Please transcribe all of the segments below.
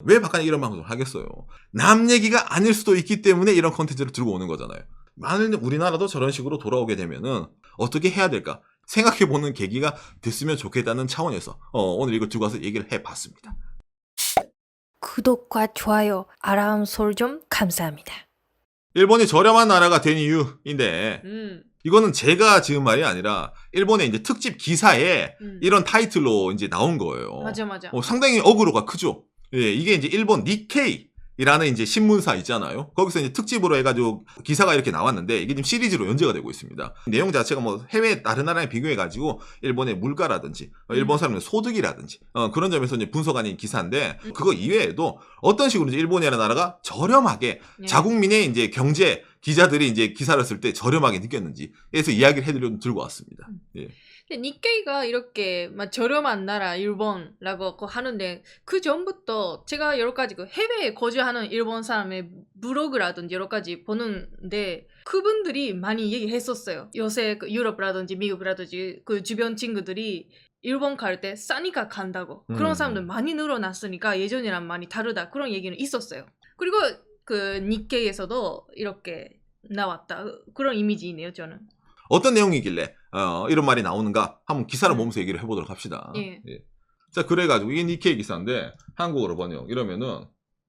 왜 박간이 이런 방송을 하겠어요? 남 얘기가 아닐 수도 있기 때문에 이런 컨텐츠를 들고 오는 거잖아요. 만일 우리나라도 저런 식으로 돌아오게 되면은 어떻게 해야 될까 생각해보는 계기가 됐으면 좋겠다는 차원에서 오늘 이걸 들고 와서 얘기를 해봤습니다. 구독과 좋아요, 알람 설정 감사합니다. 일본이 저렴한 나라가 된 이유인데 이거는 제가 지은 말이 아니라 일본의 이제 특집 기사에 이런 타이틀로 이제 나온 거예요. 맞아. 상당히 어그로가 크죠. 예, 이게 이제 일본 니케이라는 이제 신문사 있잖아요. 거기서 이제 특집으로 해가지고 기사가 이렇게 나왔는데 이게 지금 시리즈로 연재가 되고 있습니다. 내용 자체가 뭐 해외 다른 나라에 비교해가지고 일본의 물가라든지 일본 사람의 소득이라든지 그런 점에서 이제 분석한 기사인데 그거 이외에도 어떤 식으로 이제 일본이라는 나라가 저렴하게 자국민의 이제 경제 기자들이 이제 기사를 쓸 때 저렴하게 느꼈는지 그래서 이야기를 해드리려고 들고 왔습니다. 예. 근데 니케이가 이렇게 막 저렴한 나라 일본라고 하는데 그 전부터 제가 여러 가지 그 해외에 거주하는 일본 사람의 블로그라든지 여러 가지 보는데 그분들이 많이 얘기했었어요. 요새 그 유럽이라든지 미국이라든지 그 주변 친구들이 일본 갈 때 싸니까 간다고 그런 사람들 많이 늘어났으니까 예전이랑 많이 다르다 그런 얘기는 있었어요. 그리고 그 니케이에서도 이렇게 나왔다 그런 이미지이네요 저는. 어떤 내용이길래 이런 말이 나오는가 한번 기사를 보면서 얘기를 해보도록 합시다. 예. 예. 자 그래가지고 이게 니케이 기사인데 한국어로 번역 이러면은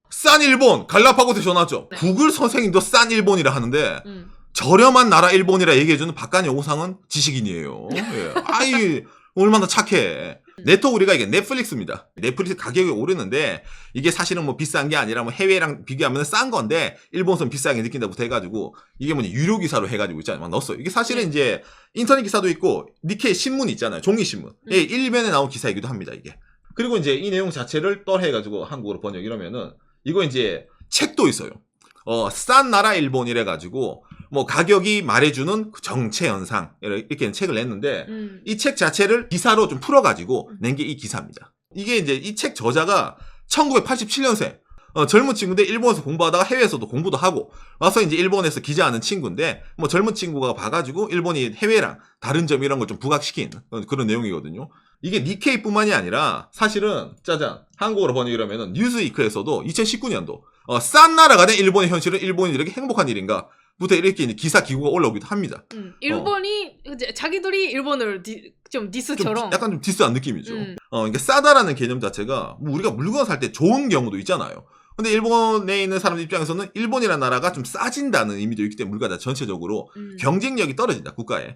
싼 일본 갈라파고스 전화죠. 네. 구글 선생님도 싼 일본이라 하는데 저렴한 나라 일본이라 얘기해주는 박간의 오상은 지식인이에요. 예. 아이 얼마나 착해. 네토우리가 이게 넷플릭스입니다. 넷플릭스 가격이 오르는데 이게 사실은 뭐 비싼 게 아니라 뭐 해외랑 비교하면 싼 건데 일본선 비싸게 느낀다부터 해가지고 이게 뭐냐 유료 기사로 해가지고 있잖아요. 막 넣었어요. 이게 사실은 이제 인터넷 기사도 있고 니케이 신문 있잖아요. 종이 신문. 예, 일면에 나온 기사이기도 합니다. 이게. 그리고 이제 이 내용 자체를 떨해가지고 한국어로 번역 이러면은 이거 이제 책도 있어요. 싼 나라 일본 이래가지고 뭐 가격이 말해주는 정체 현상 이렇게 책을 냈는데 이 책 자체를 기사로 좀 풀어가지고 낸 게 이 기사입니다. 이게 이제 이 책 저자가 1987년생 젊은 친구인데 일본에서 공부하다가 해외에서도 공부도 하고 와서 이제 일본에서 기자하는 친구인데 뭐 젊은 친구가 봐가지고 일본이 해외랑 다른 점 이런 걸 좀 부각시킨 그런 내용이거든요. 이게 니케이뿐만이 아니라 사실은 짜잔 한국어로 번역이라면은 뉴스위크에서도 2019년도 싼 나라가 된 일본의 현실은 일본이 이렇게 행복한 일인가 부터 이렇게 이제 기사 기고가 올라오기도 합니다. 일본이 이제 자기들이 일본을 좀 디스처럼 약간 좀 디스한 느낌이죠. 그러니까 싸다라는 개념 자체가 뭐 우리가 물건 살 때 좋은 경우도 있잖아요. 근데 일본에 있는 사람들 입장에서는 일본이라는 나라가 좀 싸진다는 의미도 있기 때문에 물가 전체적으로 경쟁력이 떨어진다 국가에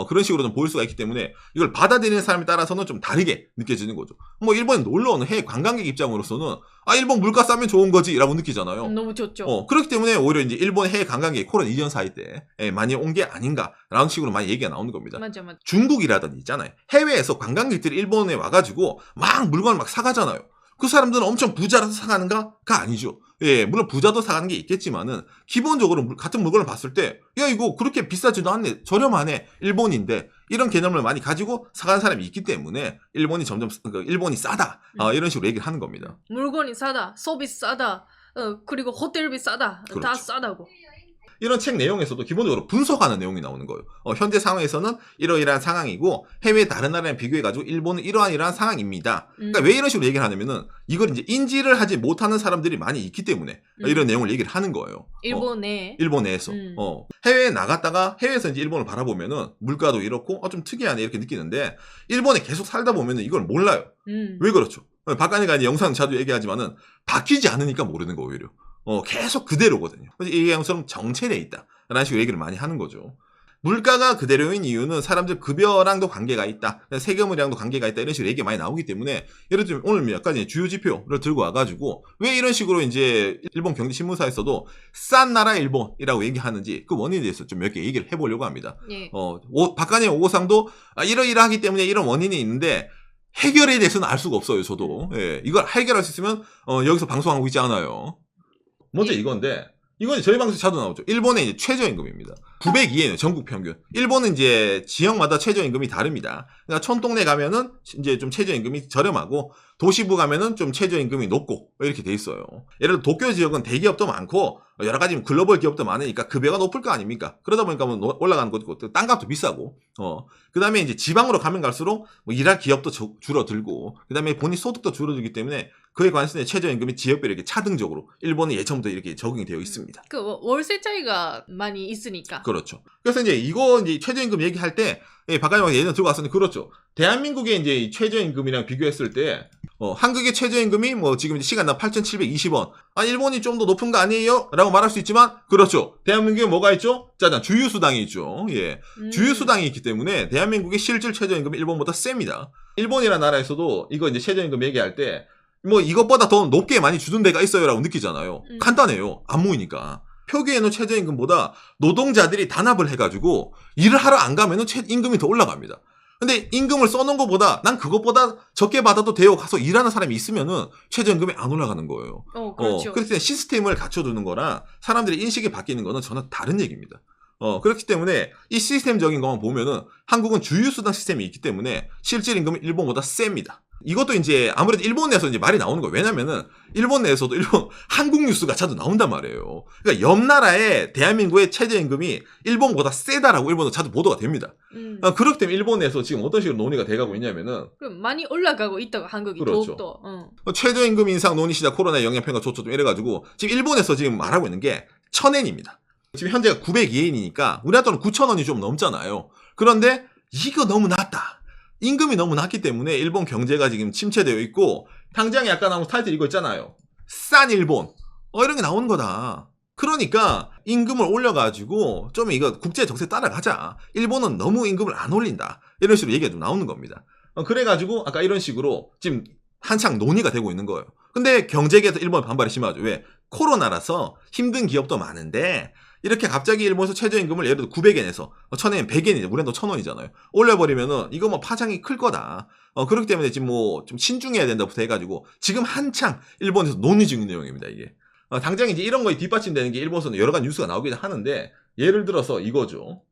그런 식으로 좀 보일 수가 있기 때문에 이걸 받아들이는 사람에 따라서는 좀 다르게 느껴지는 거죠. 뭐 일본에 놀러 오는 해외 관광객 입장으로서는 아 일본 물가 싸면 좋은 거지라고 느끼잖아요. 너무 좋죠. 그렇기 때문에 오히려 이제 일본 해외 관광객이 코로나 이전 사이 때 많이 온 게 아닌가라는 식으로 많이 얘기가 나오는 겁니다. 맞아. 중국이라든지 있잖아요. 해외에서 관광객들이 일본에 와가지고 막 물건을 막 사가잖아요. 그 사람들은 엄청 부자라서 사가는가가 아니죠. 예, 물론 부자도 사가는 게 있겠지만은 기본적으로 같은 물건을 봤을 때 야 이거 그렇게 비싸지도 않네 저렴하네 일본인데 이런 개념을 많이 가지고 사가는 사람이 있기 때문에 일본이 점점 일본이 싸다 이런 식으로 얘기를 하는 겁니다. 물건이 싸다, 서비스 싸다, 그리고 호텔비 싸다, 그렇죠. 다 싸다고. 이런 책 내용에서도 기본적으로 분석하는 내용이 나오는 거예요. 현재 상황에서는 이러이러한 상황이고 해외 다른 나라랑 비교해가지고 일본은 이러한 상황입니다. 그러니까 왜 이런 식으로 얘기를 하냐면은 이걸 이제 인지를 하지 못하는 사람들이 많이 있기 때문에 이런 내용을 얘기를 하는 거예요. 일본 내에서. 해외에 나갔다가 해외에서 이제 일본을 바라보면은 물가도 이렇고 좀 특이하네 이렇게 느끼는데 일본에 계속 살다 보면은 이걸 몰라요. 왜 그렇죠? 박간이가 이제 영상 자주 얘기하지만은 바뀌지 않으니까 모르는 거 오히려. 계속 그대로거든요. 그래서 이 얘기처럼 정체돼 있다. 라는 식으로 얘기를 많이 하는 거죠. 물가가 그대로인 이유는 사람들 급여랑도 관계가 있다. 세금이랑도 관계가 있다. 이런 식으로 얘기가 많이 나오기 때문에 예를 들면 오늘 몇 가지 주요 지표를 들고 와가지고 왜 이런 식으로 이제 일본 경제신문사에서도 싼 나라 일본이라고 얘기하는지 그 원인에 대해서 좀 몇 개 얘기를 해보려고 합니다. 예. 박간의 오고상도 이러이러하기 때문에 이런 원인이 있는데 해결에 대해서는 알 수가 없어요. 저도. 예, 이걸 해결할 수 있으면 여기서 방송하고 있지 않아요. 먼저 이건데 이건 저희 방송에 자주 나오죠. 일본의 이제 최저임금입니다. 902엔이에요. 전국 평균. 일본은 이제 지역마다 최저임금이 다릅니다. 그러니까 촌동네 가면은 이제 좀 최저임금이 저렴하고 도시부 가면은 좀 최저임금이 높고 이렇게 돼 있어요. 예를 들어 도쿄 지역은 대기업도 많고 여러 가지 글로벌 기업도 많으니까 급여가 높을 거 아닙니까? 그러다 보니까 뭐 올라가는 것도 있고, 땅값도 비싸고, 그 다음에 이제 지방으로 가면 갈수록 뭐 일할 기업도 줄어들고, 그 다음에 본인 소득도 줄어들기 때문에 그에 관해서 최저임금이 지역별로 이렇게 차등적으로 일본은 예전부터 이렇게 적용이 되어 있습니다. 그 월세 차이가 많이 있으니까. 그렇죠. 그래서 이제 최저임금 얘기할 때, 박가님이 예전 들고 왔었는데, 그렇죠. 대한민국의 이제 최저임금이랑 비교했을 때, 한국의 최저임금이 뭐 지금 시간당 8,720원. 아, 일본이 좀 더 높은 거 아니에요? 라고 말할 수 있지만, 그렇죠. 대한민국에 뭐가 있죠? 짜잔, 주유수당이 있죠. 예. 주유수당이 있기 때문에 대한민국의 실질 최저임금이 일본보다 셉니다. 일본이라는 나라에서도 이거 이제 최저임금 얘기할 때, 뭐 이것보다 더 높게 많이 주는 데가 있어요 라고 느끼잖아요. 간단해요. 안 모이니까. 표기에는 최저임금보다 노동자들이 단합을 해가지고 일을 하러 안 가면은 임금이 더 올라갑니다. 근데 임금을 써놓은 것보다 난 그것보다 적게 받아도 돼요. 가서 일하는 사람이 있으면은 최저임금이 안 올라가는 거예요. 그렇죠. 그렇기 때문에 시스템을 갖춰두는 거랑 사람들의 인식이 바뀌는 거는 전혀 다른 얘기입니다. 그렇기 때문에 이 시스템적인 것만 보면은 한국은 주유수당 시스템이 있기 때문에 실질 임금은 일본보다 셉니다. 이것도 이제 아무래도 일본 내에서 이제 말이 나오는 거예요. 왜냐면은 일본 내에서도 한국 뉴스가 자주 나온단 말이에요. 그러니까 옆 나라의 대한민국의 최저임금이 일본보다 세다라고 일본도 자주 보도가 됩니다. 그렇기 때문에 일본 내에서 지금 어떤 식으로 논의가 돼가고 있냐면은 그럼 많이 올라가고 있다고 한국이 그렇죠. 더욱더. 최저임금 인상 논의 시작 코로나 영향평가 조처 좀 이래가지고 지금 일본에서 지금 말하고 있는 게 1,000엔입니다. 지금 현재가 902엔이니까 우리나라 돈은 9,000원이 좀 넘잖아요. 그런데 이거 너무 낮다. 임금이 너무 낮기 때문에 일본 경제가 지금 침체되어 있고 당장에 아까 나온 타이틀 이거 있잖아요. 싼 일본. 이런 게 나오는 거다. 그러니까 임금을 올려가지고 좀 이거 국제 정세 따라가자. 일본은 너무 임금을 안 올린다. 이런 식으로 얘기가 좀 나오는 겁니다. 그래가지고 아까 이런 식으로 지금 한창 논의가 되고 있는 거예요. 근데 경제계에서 일본 반발이 심하죠. 왜? 코로나라서 힘든 기업도 많은데 이렇게 갑자기 일본에서 최저임금을 예를 들어 900엔에서 1,000엔, 100엔이죠. 우리는 또 1,000원이잖아요. 올려버리면은 이거 뭐 파장이 클 거다. 그렇기 때문에 지금 뭐 좀 신중해야 된다부터 해가지고 지금 한창 일본에서 논의 중인 내용입니다. 이게. 당장 이제 이런 거에 뒷받침되는 게 일본에서는 여러 가지 뉴스가 나오긴 하는데 예를 들어서 이거죠.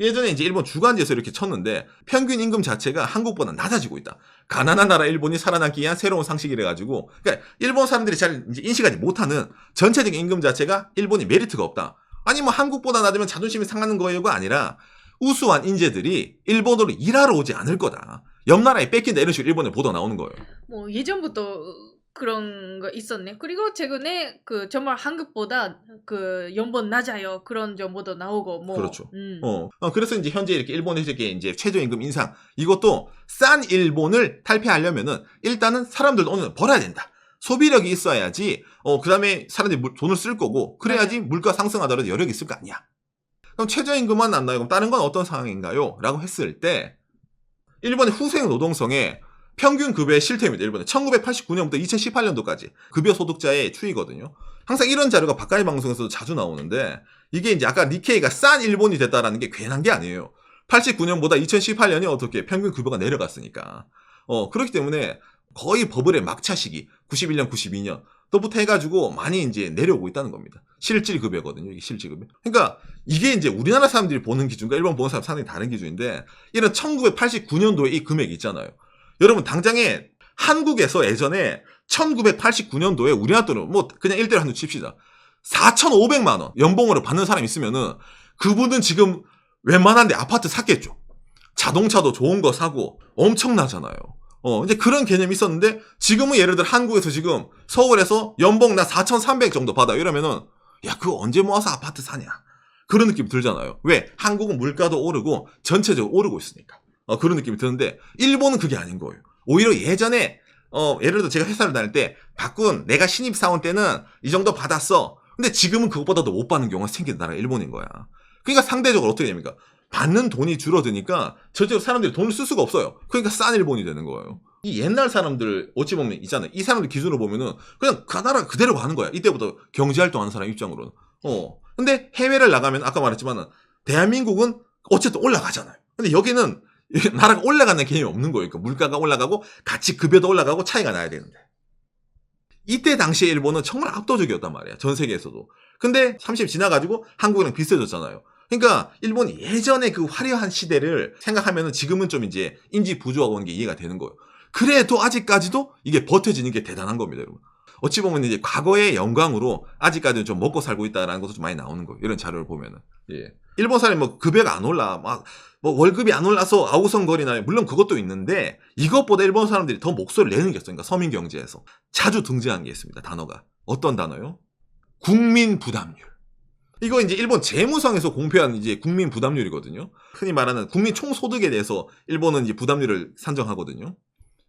예전에 이제 일본 주간지에서 이렇게 쳤는데 평균 임금 자체가 한국보다 낮아지고 있다. 가난한 나라 일본이 살아남기 위한 새로운 상식이래 가지고 그러니까 일본 사람들이 잘 이제 인식하지 못하는 전체적인 임금 자체가 일본이 메리트가 없다. 아니 뭐 한국보다 낮으면 자존심이 상하는 거예요가 아니라 우수한 인재들이 일본으로 일하러 오지 않을 거다. 옆 나라에 뺏긴다 이런 식으로 일본에 보도 나오는 거예요. 뭐 예전부터 그런 거 있었네. 그리고 최근에 그 정말 한국보다 그 연봉 낮아요. 그런 정보도 나오고 뭐. 그렇죠. 그래서 이제 현재 이렇게 일본에서 이제 최저임금 인상 이것도 싼 일본을 탈피하려면은 일단은 사람들도 어느 정도 벌어야 된다. 소비력이 있어야지. 그다음에 사람들이 돈을 쓸 거고 그래야지 물가 상승하더라도 여력이 있을 거 아니야. 그럼 최저임금만 안 나요. 그럼 다른 건 어떤 상황인가요? 라고 했을 때 일본의 후생 노동성의 평균 급여의 실태입니다. 일본에 1989년부터 2018년도까지 급여 소득자의 추이거든요. 항상 이런 자료가 바깥의 방송에서도 자주 나오는데 이게 이제 아까 니케이가 싼 일본이 됐다라는 게 괜한 게 아니에요. 89년보다 2018년이 어떻게 평균 급여가 내려갔으니까. 그렇기 때문에 거의 버블의 막차 시기 91년, 92년 또부터 해가지고 많이 이제 내려오고 있다는 겁니다. 실질 급여거든요. 이게 실질 급여. 그러니까 이게 이제 우리나라 사람들이 보는 기준과 일본 보는 사람 상당히 다른 기준인데 이런 1989년도에 이 금액이 있잖아요. 여러분 당장에 한국에서 예전에 1989년도에 우리나라 돈으로 뭐 그냥 일대로 한번 칩시다. 4,500만 원 연봉으로 받는 사람이 있으면은 그분은 지금 웬만한데 아파트 샀겠죠. 자동차도 좋은 거 사고 엄청나잖아요. 이제 그런 개념이 있었는데 지금은 예를 들어 한국에서 지금 서울에서 연봉 나 4,300 정도 받아 이러면은 야 그거 언제 모아서 아파트 사냐 그런 느낌이 들잖아요. 왜? 한국은 물가도 오르고 전체적으로 오르고 있으니까 그런 느낌이 드는데 일본은 그게 아닌 거예요. 오히려 예전에 예를 들어 제가 회사를 다닐 때 바꾼 내가 신입사원 때는 이 정도 받았어. 근데 지금은 그것보다도 못 받는 경우가 생기는 나라가 일본인 거야. 그러니까 상대적으로 어떻게 됩니까? 받는 돈이 줄어드니까 전체적으로 사람들이 돈을 쓸 수가 없어요. 그러니까 싼 일본이 되는 거예요. 이 옛날 사람들 어찌 보면 있잖아요. 이 사람들 기준으로 보면은 그냥 그 나라 그대로 가는 거야. 이때부터 경제활동하는 사람 입장으로는. 근데 해외를 나가면 아까 말했지만은 대한민국은 어쨌든 올라가잖아요. 근데 여기는 나라가 올라가는 개념이 없는 거예요. 그러니까 물가가 올라가고 같이 급여도 올라가고 차이가 나야 되는데. 이때 당시에 일본은 정말 압도적이었단 말이야. 전 세계에서도. 근데 30년 지나가지고 한국이랑 비슷해졌잖아요. 그러니까 일본이 예전에 그 화려한 시대를 생각하면은 지금은 좀 이제 인지 부조화가 오는 게 이해가 되는 거예요. 그래도 아직까지도 이게 버텨지는 게 대단한 겁니다, 여러분. 어찌 보면 이제 과거의 영광으로 아직까지는 좀 먹고 살고 있다라는 것도 좀 많이 나오는 거예요. 이런 자료를 보면은. 예. 일본 사람이 뭐 급여가 안 올라, 뭐 월급이 안 올라서 아우성거리나, 물론 그것도 있는데, 이것보다 일본 사람들이 더 목소리를 내는 게 있어요. 그러니까 서민 경제에서. 자주 등장한 게 있습니다. 단어가. 어떤 단어요? 국민 부담률. 이거 이제 일본 재무성에서 공표한 이제 국민 부담률이거든요. 흔히 말하는 국민 총소득에 대해서 일본은 이제 부담률을 산정하거든요.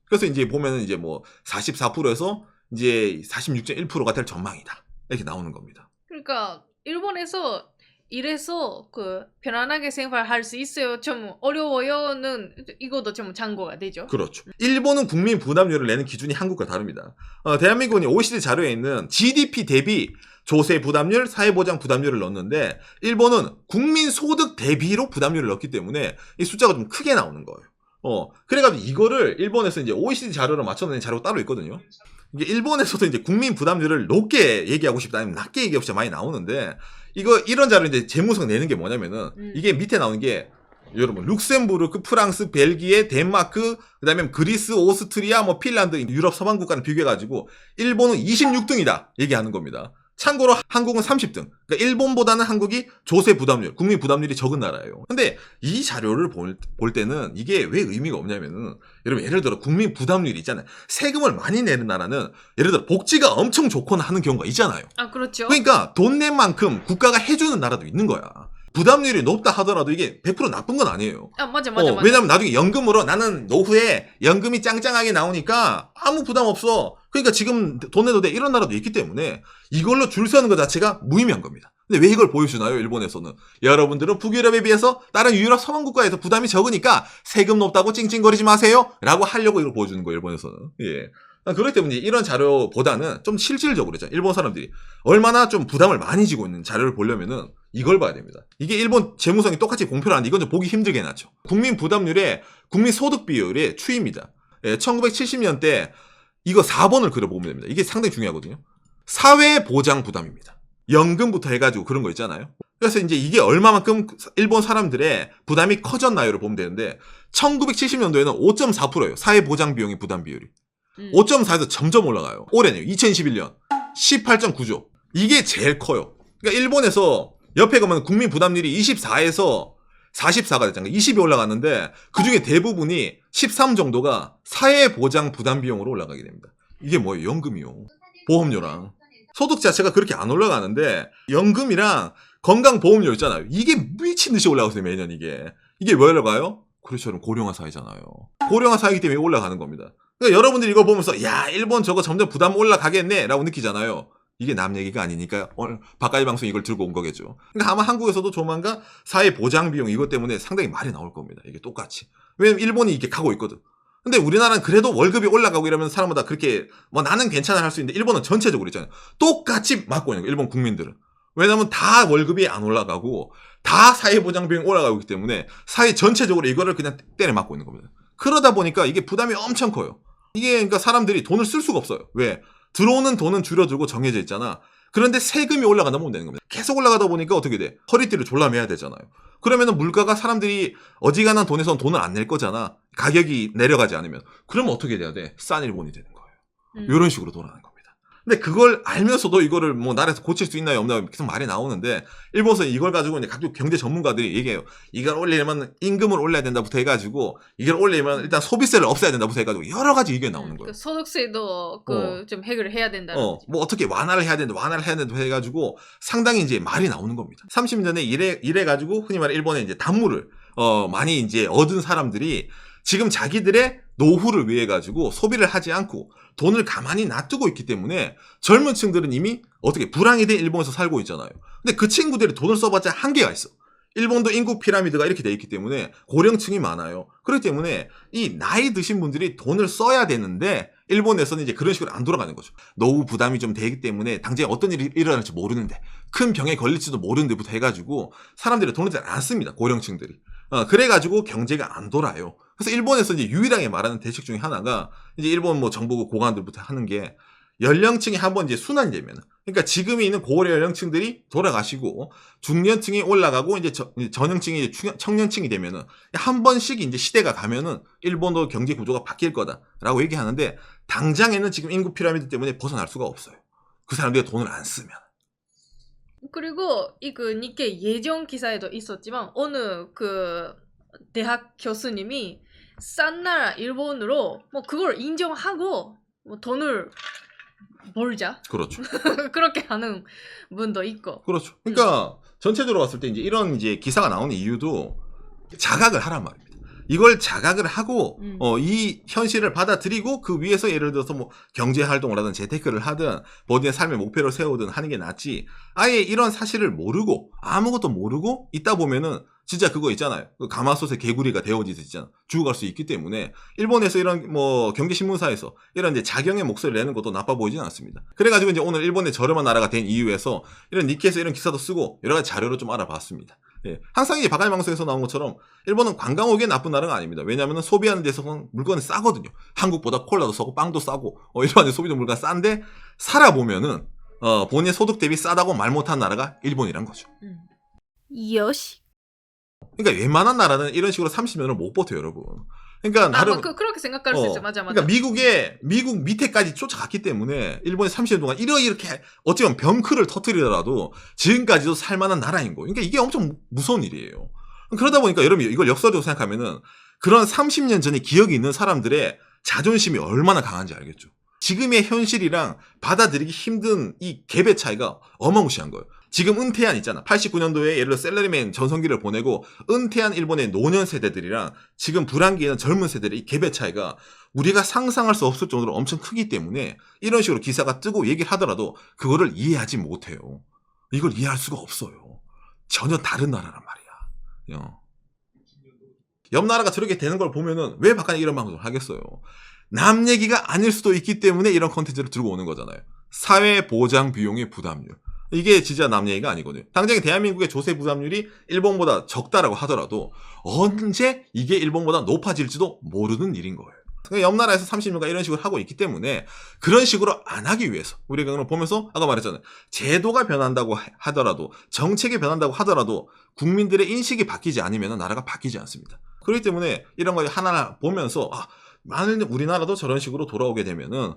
그래서 이제 보면은 이제 뭐 44%에서 이제 46.1%가 될 전망이다. 이렇게 나오는 겁니다. 그러니까 일본에서 이래서 그 편안하게 생활할 수 있어요. 좀 어려워요는 이것도 좀 참고가 되죠. 그렇죠. 일본은 국민 부담률을 내는 기준이 한국과 다릅니다. 대한민국은 OECD 자료에 있는 GDP 대비 조세 부담률, 사회보장 부담률을 넣었는데 일본은 국민 소득 대비로 부담률을 넣기 때문에 이 숫자가 좀 크게 나오는 거예요. 그래가지고 이거를 일본에서 이제 OECD 자료로 맞춰낸 자료가 따로 있거든요. 이게 일본에서도 이제 국민 부담률을 높게 얘기하고 싶다, 아니면 낮게 얘기하고 싶다 많이 나오는데, 이런 자료 이제 재무성 내는 게 뭐냐면은, 이게 밑에 나오는 게, 여러분, 룩셈부르크, 프랑스, 벨기에, 덴마크, 그 다음에 그리스, 오스트리아, 뭐 핀란드, 유럽 서방 국가를 비교해가지고, 일본은 26등이다. 얘기하는 겁니다. 참고로 한국은 30등. 그러니까 일본보다는 한국이 조세 부담률, 국민 부담률이 적은 나라예요. 근데 이 자료를 볼 때는 이게 왜 의미가 없냐면은, 여러분 예를 들어 국민 부담률이 있잖아요. 세금을 많이 내는 나라는 예를 들어 복지가 엄청 좋거나 하는 경우가 있잖아요. 아, 그렇죠. 그러니까 돈 낸 만큼 국가가 해주는 나라도 있는 거야. 부담률이 높다 하더라도 이게 100% 나쁜 건 아니에요. 아, 맞아. 왜냐면 나중에 연금으로 나는 노후에 연금이 짱짱하게 나오니까 아무 부담 없어. 그러니까 지금 돈 내도 돼. 이런 나라도 있기 때문에 이걸로 줄 서는 것 자체가 무의미한 겁니다. 근데 왜 이걸 보여주나요? 일본에서는. 여러분들은 북유럽에 비해서 다른 유럽 서방 국가에서 부담이 적으니까 세금 높다고 찡찡거리지 마세요. 라고 하려고 이걸 보여주는 거예요. 일본에서는. 예. 그렇기 때문에 이런 자료보다는 좀 실질적으로 있잖아요. 일본 사람들이 얼마나 좀 부담을 많이 지고 있는 자료를 보려면은 이걸 봐야 됩니다. 이게 일본 재무성이 똑같이 공표를 하는데 이건 좀 보기 힘들게 해놨죠. 국민 부담률의 국민 소득 비율의 추이입니다. 1970년대 이거 4번을 그려보면 됩니다. 이게 상당히 중요하거든요. 사회보장 부담입니다. 연금부터 해가지고 그런 거 있잖아요. 그래서 이제 이게 얼마만큼 일본 사람들의 부담이 커졌나요를 보면 되는데 1970년도에는 5.4%예요. 사회보장 비용의 부담 비율이. 5.4에서 점점 올라가요. 올해는요. 2021년 18.9조. 이게 제일 커요. 그러니까 일본에서 옆에 가면 국민 부담률이 24에서 44가 됐잖아요. 20이 올라갔는데 그중에 대부분이 13 정도가 사회보장 부담 비용으로 올라가게 됩니다. 이게 뭐예요? 연금이요. 보험료랑. 소득 자체가 그렇게 안 올라가는데 연금이랑 건강보험료 있잖아요. 이게 미친 듯이 올라가세요. 매년 이게. 이게 왜 올라가요? 그렇죠. 고령화 사회잖아요. 고령화 사회이기 때문에 올라가는 겁니다. 그러니까 여러분들이 이거 보면서 야 일본 저거 점점 부담 올라가겠네 라고 느끼잖아요. 이게 남 얘기가 아니니까 오늘 바깥의 방송 이걸 들고 온 거겠죠. 그러니까 아마 한국에서도 조만간 사회보장 비용 이것 때문에 상당히 말이 나올 겁니다. 이게 똑같이. 왜냐면 일본이 이렇게 가고 있거든. 근데 우리나라는 그래도 월급이 올라가고 이러면 사람마다 그렇게 뭐 나는 괜찮아 할 수 있는데 일본은 전체적으로 있잖아요. 똑같이 맞고 있는 거예요. 일본 국민들은. 왜냐면 다 월급이 안 올라가고 다 사회보장 비용이 올라가고 있기 때문에 사회 전체적으로 이거를 그냥 때려 맞고 있는 겁니다. 그러다 보니까 이게 부담이 엄청 커요. 이게 그러니까 사람들이 돈을 쓸 수가 없어요. 왜? 들어오는 돈은 줄어들고 정해져 있잖아. 그런데 세금이 올라가다 보면 되는 겁니다. 계속 올라가다 보니까 어떻게 돼? 허리띠를 졸라매야 되잖아요. 그러면은 물가가 사람들이 어지간한 돈에서는 돈을 안 낼 거잖아. 가격이 내려가지 않으면. 그러면 어떻게 돼야 돼? 싼 일본이 되는 거예요. 이런 식으로 돌아가는 겁니다. 근데 그걸 알면서도 이거를 뭐 나라에서 고칠 수 있나요? 없나요? 계속 말이 나오는데 일본에서 이걸 가지고 이제 각종 경제 전문가들이 얘기해요. 이걸 올리려면 임금을 올려야 된다부터 해가지고 이걸 올리려면 일단 소비세를 없애야 된다부터 해가지고 여러 가지 의견이 나오는 거예요. 그 소득세도 좀 해결을 해야 된다는 거지. 뭐 어떻게 완화를 해야 된다 해가지고 상당히 이제 말이 나오는 겁니다. 30년 전에 이래가지고 흔히 말해 일본의 이제 단물을 많이 이제 얻은 사람들이 지금 자기들의 노후를 위해 가지고 소비를 하지 않고 돈을 가만히 놔두고 있기 때문에 젊은 층들은 이미 어떻게 불황이 된 일본에서 살고 있잖아요. 근데 그 친구들이 돈을 써봤자 한계가 있어. 일본도 인구 피라미드가 이렇게 돼 있기 때문에 고령층이 많아요. 그렇기 때문에 이 나이 드신 분들이 돈을 써야 되는데 일본에서는 이제 그런 식으로 안 돌아가는 거죠. 노후 부담이 좀 되기 때문에 당장 어떤 일이 일어날지 모르는데 큰 병에 걸릴지도 모르는 데부터 해가지고 사람들이 돈을 잘 안 씁니다. 고령층들이. 그래가지고 경제가 안 돌아요. 그래서 일본에서 이제 유일하게 말하는 대책 중에 하나가 이제 일본 뭐 정부 고관들부터 하는 게 연령층이 한번 이제 순환이 되면 그러니까 지금이 있는 고齢연령층들이 돌아가시고 중년층이 올라가고 이제 전형층이 이제 청년층이 되면은 한 번씩 이제 시대가 가면은 일본도 경제 구조가 바뀔 거다라고 얘기하는데 당장에는 지금 인구 피라미드 때문에 벗어날 수가 없어요. 그 사람들이 돈을 안 쓰면. 그리고 이 그 니케 예전 기사에도 있었지만 어느 그 대학 교수님이 싼 나라 일본으로 뭐 그걸 인정하고 뭐 돈을 벌자 그렇죠. 그렇게 하는 분도 있고. 그렇죠. 그러니까 전체적으로 봤을 때 이제 이런 이제 기사가 나오는 이유도 자각을 하란 말입니다. 이걸 자각을 하고 이 현실을 받아들이고 그 위에서 예를 들어서 뭐 경제 활동을 하든 재테크를 하든 본인의 삶의 목표를 세우든 하는 게 낫지. 아예 이런 사실을 모르고 아무것도 모르고 있다 보면은 진짜 그거 있잖아요. 그 가마솥에 개구리가 되어지듯 있잖아. 죽어갈 수 있기 때문에 일본에서 이런 뭐 경제신문사에서 이런 이제 자경의 목소리를 내는 것도 나빠 보이지는 않습니다. 그래가지고 이제 오늘 일본의 저렴한 나라가 된 이유에서 이런 니케에서 이런 기사도 쓰고 여러 가지 자료를 좀 알아봤습니다. 예. 항상 이제 박아니 방송에서 나온 것처럼 일본은 관광 오기에 나쁜 나라가 아닙니다. 왜냐하면 소비하는 데서는 물건이 싸거든요. 한국보다 콜라도 싸고 빵도 싸고 일반 소비도 물건 싼데 살아보면은 본인의 소득 대비 싸다고 말 못한 나라가 일본이란 거죠. 요시. 그러니까 웬만한 나라는 이런 식으로 30년을 못 버텨요, 여러분. 그러니까 나름 그렇게 생각할 수 있어. 맞아. 그러니까 미국 밑에까지 쫓아갔기 때문에 일본이 30년 동안 이렇게 어찌보면 병크를 터뜨리더라도 지금까지도 살만한 나라인 거예요. 그러니까 이게 엄청 무서운 일이에요. 그러다 보니까 여러분 이걸 역사적으로 생각하면은 그런 30년 전에 기억이 있는 사람들의 자존심이 얼마나 강한지 알겠죠. 지금의 현실이랑 받아들이기 힘든 이 갭의 차이가 어마무시한 거예요. 지금 은퇴한 있잖아. 89년도에 예를 들어 셀러리맨 전성기를 보내고 은퇴한 일본의 노년 세대들이랑 지금 불황기에 있는 젊은 세대의 이 갭의 차이가 우리가 상상할 수 없을 정도로 엄청 크기 때문에 이런 식으로 기사가 뜨고 얘기를 하더라도 그거를 이해하지 못해요. 이걸 이해할 수가 없어요. 전혀 다른 나라란 말이야. 옆 나라가 저렇게 되는 걸 보면은 왜 박하니 이런 방송을 하겠어요. 남 얘기가 아닐 수도 있기 때문에 이런 컨텐츠를 들고 오는 거잖아요. 사회보장 비용의 부담률. 이게 진짜 남 얘기가 아니거든요. 당장 대한민국의 조세 부담률이 일본보다 적다라고 하더라도 언제 이게 일본보다 높아질지도 모르는 일인 거예요. 그러니까 옆 나라에서 30년간 이런 식으로 하고 있기 때문에 그런 식으로 안 하기 위해서 우리가 그걸 보면서 아까 말했잖아요. 제도가 변한다고 하더라도 정책이 변한다고 하더라도 국민들의 인식이 바뀌지 않으면 나라가 바뀌지 않습니다. 그렇기 때문에 이런 거 하나 보면서 만일 우리나라도 저런 식으로 돌아오게 되면은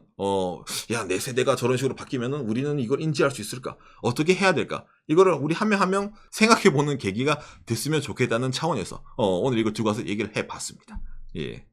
야, 내 세대가 저런 식으로 바뀌면은 우리는 이걸 인지할 수 있을까? 어떻게 해야 될까? 이거를 우리 한 명 한 명 생각해 보는 계기가 됐으면 좋겠다는 차원에서 오늘 이걸 들고 와서 얘기를 해 봤습니다. 예.